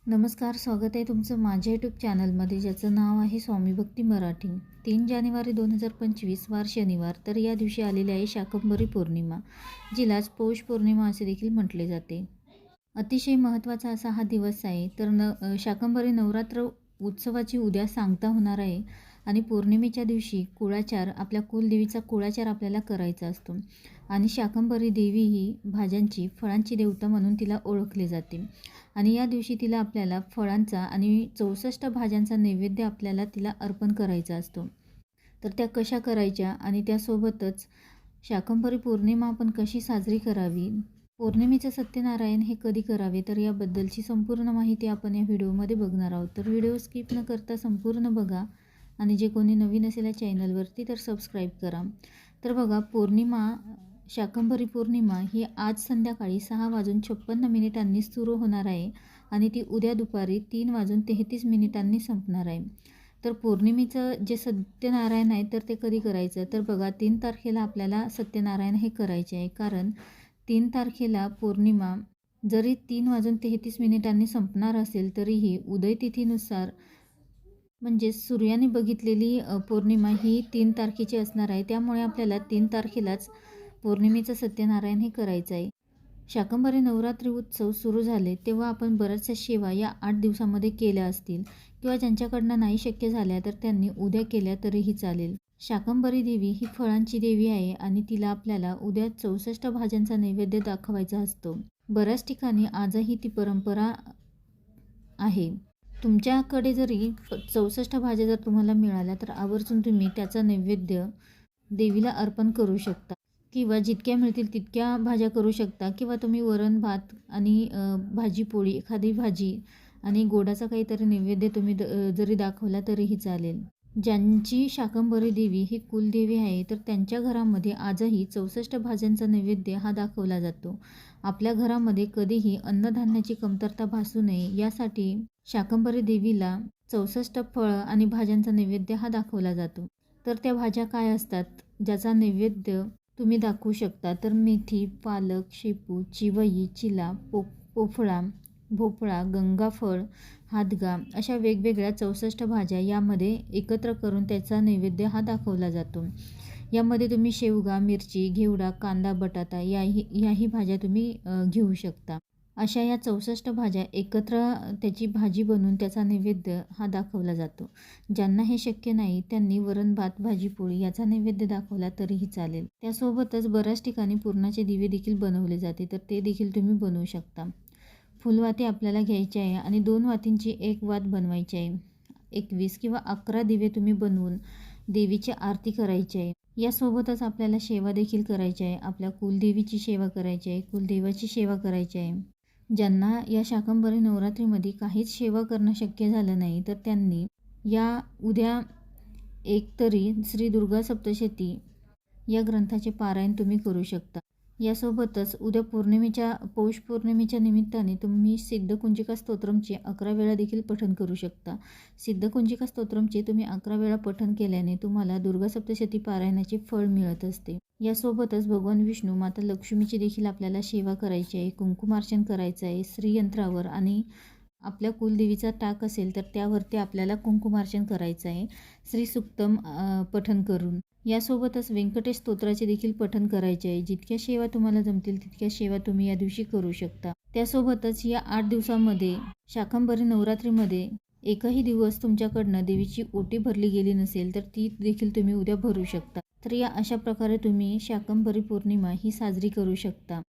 नमस्कार, स्वागत आहे तुमचं माझ्या यूट्यूब चॅनलमध्ये, ज्याचं नाव आहे स्वामी भक्ती मराठी. 3 जानेवारी 2025 वार शनिवार. तर या दिवशी आलेली आहे शाकंभरी पौर्णिमा, जिलाच पौष पौर्णिमा असे देखील म्हटले जाते. अतिशय महत्त्वाचा असा हा दिवस आहे. तर शाकंभरी नवरात्र उत्सवाची उद्या सांगता होणार आहे आणि पौर्णिमेच्या दिवशी कुळाचार, आपल्या कुलदेवीचा कुळाचार आपल्याला करायचा असतो. आणि शाकंभरी देवी ही भाज्यांची, फळांची देवता म्हणून तिला ओळखले जाते. आणि या दिवशी तिला आपल्याला फळांचा आणि 64 भाज्यांचा नैवेद्य आपल्याला तिला अर्पण करायचा असतो. तर त्या कशा करायच्या आणि त्यासोबतच शाकंभरी पौर्णिमा आपण कशी साजरी करावी, पौर्णिमेचं सत्यनारायण हे कधी करावे, तर याबद्दलची संपूर्ण माहिती आपण या व्हिडिओमध्ये बघणार आहोत. तर व्हिडिओ स्किप न करता संपूर्ण बघा आणि जे कोणी नवीन असेल या चॅनलवरती तर सबस्क्राईब करा. तर बघा, शाकंभरी पौर्णिमा ही आज संध्याकाळी 6:56 सुरू होणार आहे आणि ती उद्या दुपारी 3:33 संपणार आहे. तर पौर्णिमेचं जे सत्यनारायण आहे तर ते कधी करायचं, तर बघा 3 तारखेला आपल्याला सत्यनारायण हे करायचे आहे. कारण 3 तारखेला पौर्णिमा जरी 3:33 संपणार असेल तरीही उदय तिथीनुसार, म्हणजे सूर्याने बघितलेली पौर्णिमा ही 3 तारखेची असणार आहे. त्यामुळे आपल्याला 3 तारखेलाच पौर्णिमेचं सत्यनारायण हे करायचं आहे. शाकंभरी नवरात्री उत्सव सुरू झाले तेव्हा आपण बऱ्याचशा सेवा या 8 दिवसामध्ये केल्या असतील किंवा ज्यांच्याकडनं नाही शक्य झाल्या तर त्यांनी उद्या केल्या तरीही चालेल. शाकंभरी देवी ही फळांची देवी आहे आणि तिला आपल्याला उद्या 64 भाज्यांचा नैवेद्य दाखवायचा असतो. बऱ्याच ठिकाणी आजही ती परंपरा आहे. तुमच्याकडे जरी 64 भाज्या जर तुम्हाला मिळाल्या तर आवर्जून तुम्ही त्याचा नैवेद्य देवीला अर्पण करू शकता किंवा जितक्या मिळतील तितक्या भाज्या करू शकता किंवा तुम्ही वरण भात आणि भाजी पोळी, एखादी भाजी आणि गोडाचा काहीतरी नैवेद्य तुम्ही जरी दाखवला तरीही चालेल. ज्यांची शाकंभरी देवी ही कुलदेवी आहे तर त्यांच्या घरामध्ये आजही 64 भाज्यांचा नैवेद्य हा दाखवला जातो. आपल्या घरामध्ये कधीही अन्नधान्याची कमतरता भासू नये यासाठी शाकंभरी देवीला 64 फळं आणि भाज्यांचा नैवेद्य हा दाखवला जातो. तर त्या भाज्या काय असतात ज्याचा नैवेद्य तुम्ही दाखवू शकता, तर मेथी, पालक, शेपू, चिवई, चिला, पोफळा, भोपळा, गंगाफळ, हादगा अशा वेगवेगळ्या 64 भाज्या यामध्ये एकत्र करून त्याचा नैवेद्य हा दाखवला जातो. यामध्ये तुम्ही शेवगा, मिरची, घेवडा, कांदा, बटाटा याही भाज्या तुम्ही घेऊ शकता. अशा या 64 भाज्या एकत्र त्याची भाजी बनवून त्याचा नैवेद्य हा दाखवला जातो. ज्यांना हे शक्य नाही त्यांनी वरण भात, भाजी पोळी याचा नैवेद्य दाखवला तरीही चालेल. त्यासोबतच बऱ्याच ठिकाणी पुरणाचे दिवे देखील बनवले जाते, तर ते देखील तुम्ही बनवू शकता. फुलवाती आपल्याला घ्यायची आहे आणि 2 वातींची एक वात बनवायची आहे. 21 किंवा 11 दिवे तुम्ही बनवून देवीची आरती करायची आहे. यासोबतच आपल्याला सेवा देखील करायची आहे. आपल्या कुलदेवीची सेवा करायची आहे, कुलदेवाची सेवा करायची आहे. ज्यांना या शाकंभरी नवरात्रीमध्ये काहीच सेवा करणं शक्य झालं नाही तर त्यांनी या उद्या एकतरी श्री दुर्गा सप्तशती या ग्रंथाचे पारायण तुम्ही करू शकता. यासोबतच उद्या पौष पौर्णिमेच्या निमित्ताने तुम्ही सिद्धकुंजिका स्तोत्रमचे 11 वेळा देखील पठण करू शकता. सिद्धकुंजिका स्तोत्रमचे तुम्ही 11 वेळा पठण केल्याने तुम्हाला दुर्गा सप्तशती पारायणाचे फळ मिळत असते. यासोबतच भगवान विष्णू, माता लक्ष्मीची देखील आपल्याला सेवा करायची आहे, कुंकुमार्चन करायचं आहे. श्रीयंत्रावर आणि आपल्या कुलदेवीचा टाक असेल तर त्यावरती आपल्याला कुंकुमार्चन करायचं आहे, श्रीसूक्तम पठण करून. यासोबतच व्यंकटेश स्तोत्राचे देखील पठण करायचे आहे. जितक्या सेवा तुम्हाला जमतील तितक्या सेवा तुम्ही या दिवशी करू शकता. त्यासोबतच या 8 दिवसांमध्ये शाकंभरी नवरात्रीमध्ये एकही दिवस तुमच्याकडनं देवीची ओटी भरली गेली नसेल तर ती देखील तुम्ही उद्या भरू शकता. तर या अशा प्रकारे तुम्ही शाकंभरी पौर्णिमा ही साजरी करू शकता.